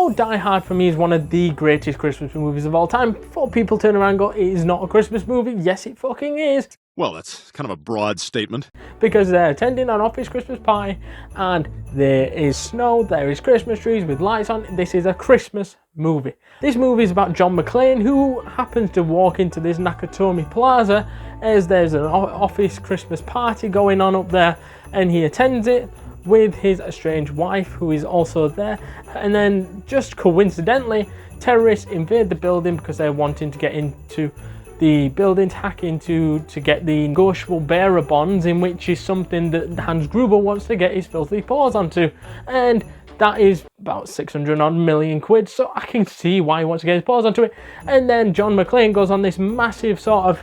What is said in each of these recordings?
although Die Hard for me is one of the greatest Christmas movies of all time, before people turn around and go, it is not a Christmas movie, yes it fucking is. Well, that's kind of a broad statement. Because they're attending an office Christmas party and there is snow, there is Christmas trees with lights on. This is a Christmas movie. This movie is about John McClane, who happens to walk into this Nakatomi Plaza as there's an office Christmas party going on up there, and he attends it with his estranged wife, who is also there. And then just coincidentally, terrorists invade the building because they're wanting to get into the building, hack into to get the negotiable bearer bonds, in which is something that Hans Gruber wants to get his filthy paws onto, and that is about 600 odd million quid, so I can see why he wants to get his paws onto it. And then John McClane goes on this massive sort of,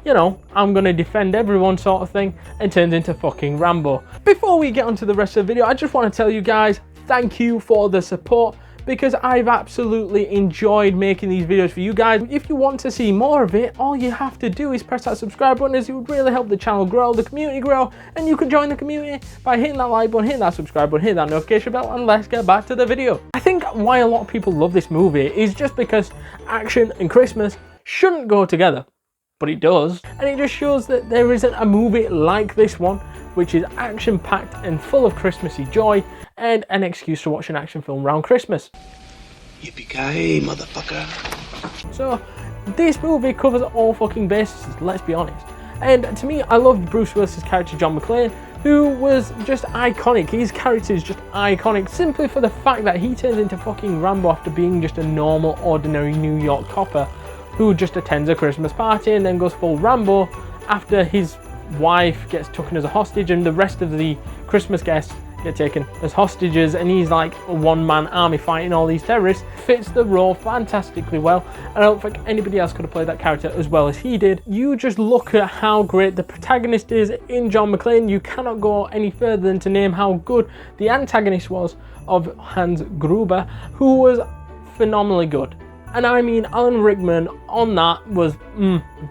you know, I'm gonna defend everyone sort of thing, and turns into fucking Rambo. Before we get onto the rest of the video, I just want to tell you guys, thank you for the support, because I've absolutely enjoyed making these videos for you guys. If you want to see more of it, all you have to do is press that subscribe button, as it would really help the channel grow, the community grow, and you can join the community by hitting that like button, hitting that subscribe button, hitting that notification bell, and let's get back to the video. I think why a lot of people love this movie is just because action and Christmas shouldn't go together, but it does, and it just shows that there isn't a movie like this one, which is action-packed and full of Christmassy joy, and an excuse to watch an action film around Christmas. Yippee-ki-yay, motherfucker. So, this movie covers all fucking bases, let's be honest. And to me, I loved Bruce Willis' character, John McClane, who was just iconic. His character is just iconic, simply for the fact that he turns into fucking Rambo after being just a normal, ordinary New York copper who just attends a Christmas party and then goes full Rambo after his wife gets taken as a hostage and the rest of the Christmas guests get taken as hostages, and he's like a one-man army fighting all these terrorists. Fits the role fantastically well, and I don't think anybody else could have played that character as well as he did. You just look at how great the protagonist is in John McClane. You cannot go any further than to name how good the antagonist was of Hans Gruber, who was phenomenally good. And I mean, Alan Rickman on that was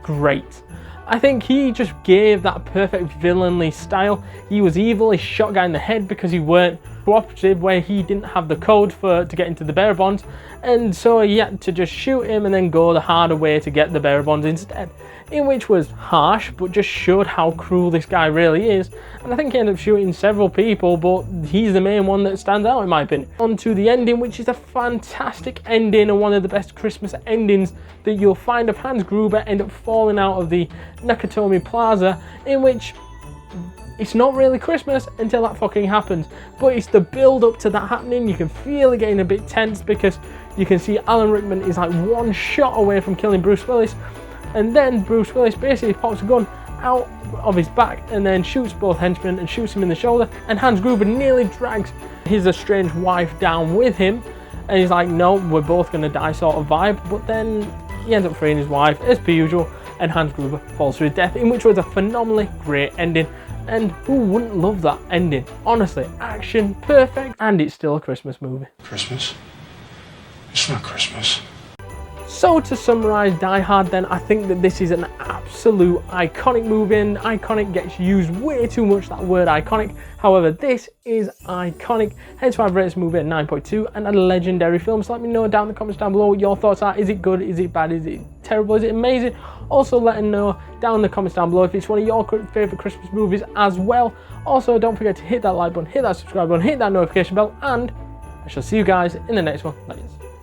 great. I think he just gave that perfect villainly style. He was evil, he shot a guy in the head because he weren't cooperative, where he didn't have the code to get into the bearer bonds, and so he had to just shoot him and then go the harder way to get the bearer bonds instead, in which was harsh, but just showed how cruel this guy really is. And I think he ended up shooting several people, but he's the main one that stands out in my opinion. On to the ending, which is a fantastic ending and one of the best Christmas endings that you'll find, of Hans Gruber end up falling out of the Nakatomi Plaza, in which it's not really Christmas until that fucking happens, but it's the build up to that happening. You can feel it getting a bit tense because you can see Alan Rickman is like one shot away from killing Bruce Willis, and then Bruce Willis basically pops a gun out of his back and then shoots both henchmen and shoots him in the shoulder, and Hans Gruber nearly drags his estranged wife down with him, and he's like, no, we're both gonna die sort of vibe, but then he ends up freeing his wife as per usual, and Hans Gruber falls to his death, in which was a phenomenally great ending. And who wouldn't love that ending? Honestly, action perfect, and it's still a Christmas movie. Christmas? It's not Christmas. So to summarise Die Hard then, I think that this is an absolute iconic movie, and iconic gets used way too much, that word iconic. However, this is iconic, hence why I've rated this movie at 9.2 and a legendary film. So let me know down in the comments down below what your thoughts are. Is it good? Is it bad? Is it terrible? Is it amazing? Also let me know down in the comments down below if it's one of your favourite Christmas movies as well. Also don't forget to hit that like button, hit that subscribe button, hit that notification bell, and I shall see you guys in the next one. Later.